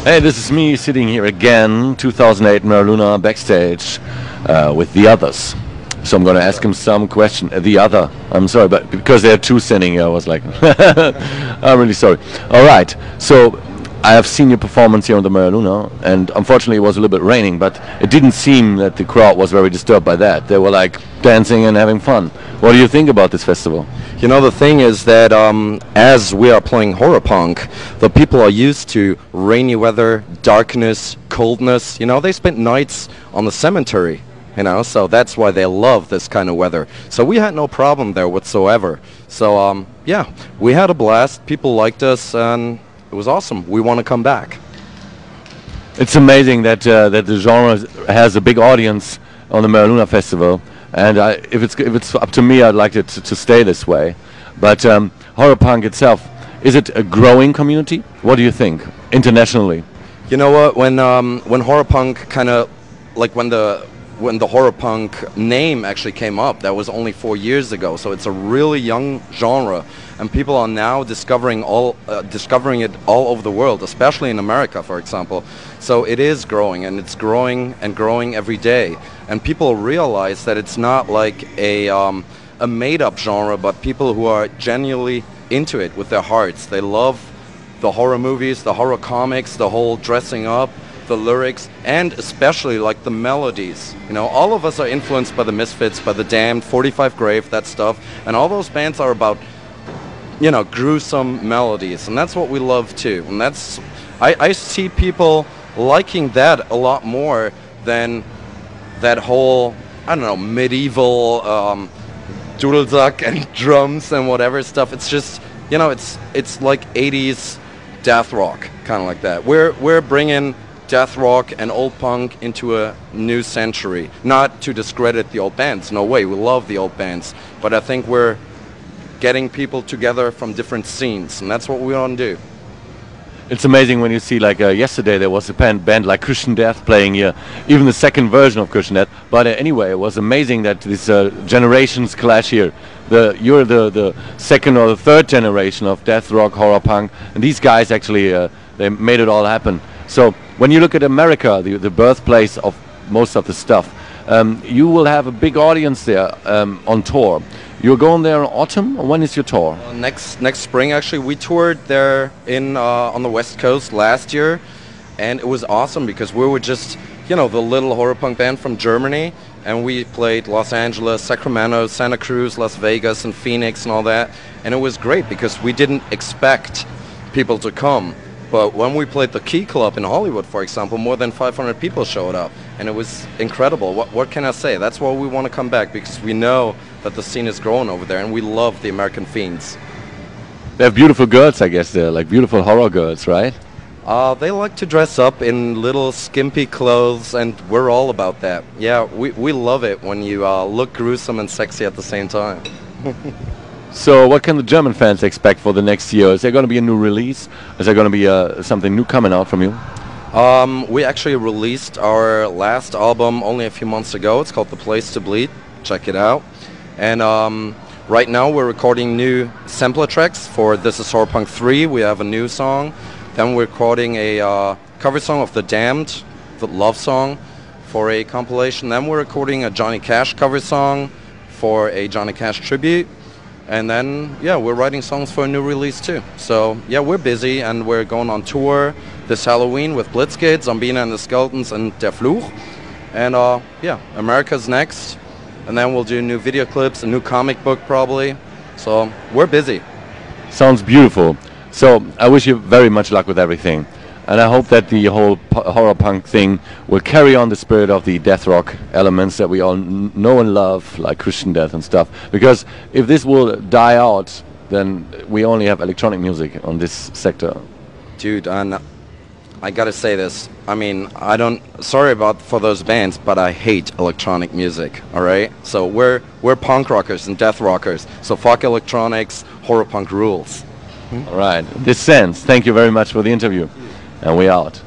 Hey, this is me sitting here again, 2008 Maraluna backstage with the others. So I'm going to ask him some question. The other, I'm sorry, but because there are two sitting here, I was like, I'm really sorry. All right, so I have seen your performance here on the Maraluna, and unfortunately it was a little bit raining, but it didn't seem that the crowd was very disturbed by that. They were like dancing and having fun. What do you think about this festival? You know, the thing is that as we are playing horror punk, the people are used to rainy weather, darkness, coldness. You know, they spent nights on the cemetery, you know, so that's why they love this kind of weather. So we had no problem there whatsoever. So, yeah, we had a blast. People liked us, and it was awesome. We want to come back. It's amazing that that the genre has a big audience on the Maraluna Festival. And if it's up to me, I'd like it to stay this way. But horror punk itself, is it a growing community? What do you think internationally? You know what? When horror punk kind of like when the horror punk name actually came up, that was only 4 years ago. So it's a really young genre, and people are now discovering it all over the world, especially in America, for example. So it is growing, and it's growing and growing every day. And people realize that it's not like a made-up genre, but people who are genuinely into it with their hearts. They love the horror movies, the horror comics, the whole dressing up, the lyrics, and especially like the melodies. You know, all of us are influenced by the Misfits, by the Damned, 45 Grave, that stuff, and all those bands are about, you know, gruesome melodies, and that's what we love too. And that's, I see people liking that a lot more than that whole, I don't know, medieval doodleduck and drums and whatever stuff. It's just, you know, it's like 80s death rock, kind of like that. We're bringing death rock and old punk into a new century. Not to discredit the old bands, no way, we love the old bands, but I think we're getting people together from different scenes, and that's what we want to do. It's amazing when you see, like yesterday there was a band like Christian Death playing here, even the second version of Christian Death. But anyway, it was amazing that this generations clash here. You're the second or the third generation of death rock, horror punk, and these guys actually they made it all happen. So when you look at America, the birthplace of most of the stuff, you will have a big audience there on tour. You're going there in autumn, or when is your tour? Next spring, actually. We toured there on the West Coast last year, and it was awesome because we were just, you know, the little horror punk band from Germany, and we played Los Angeles, Sacramento, Santa Cruz, Las Vegas, and Phoenix, and all that. And it was great because we didn't expect people to come. But when we played the Key Club in Hollywood, for example, more than 500 people showed up, and it was incredible. What can I say? That's why we want to come back, because we know that the scene is growing over there, and we love the American Fiends. They have beautiful girls, I guess. They're like beautiful horror girls, right? They like to dress up in little skimpy clothes, and we're all about that. Yeah, we love it when you look gruesome and sexy at the same time. So what can the German fans expect for the next year? Is there going to be a new release? Is there going to be something new coming out from you? We actually released our last album only a few months ago. It's called The Place to Bleed. Check it out. And right now we're recording new sampler tracks for This Is Horror Punk 3. We have a new song. Then we're recording a cover song of The Damned, the love song, for a compilation. Then we're recording a Johnny Cash cover song for a Johnny Cash tribute. And then, yeah, we're writing songs for a new release too. So, yeah, we're busy, and we're going on tour this Halloween with Blitzkid, Zombina and the Skeletons, and Der Fluch. And, yeah, America's next. And then we'll do new video clips, a new comic book probably. So, we're busy. Sounds beautiful. So, I wish you very much luck with everything. And I hope that the whole horror punk thing will carry on the spirit of the death rock elements that we all know and love, like Christian Death and stuff. Because if this will die out, then we only have electronic music on this sector. Dude, I gotta say this. I mean, sorry for those bands, but I hate electronic music, alright? So we're punk rockers and death rockers. So fuck electronics, horror punk rules. Alright, this sense. Thank you very much for the interview. And we out.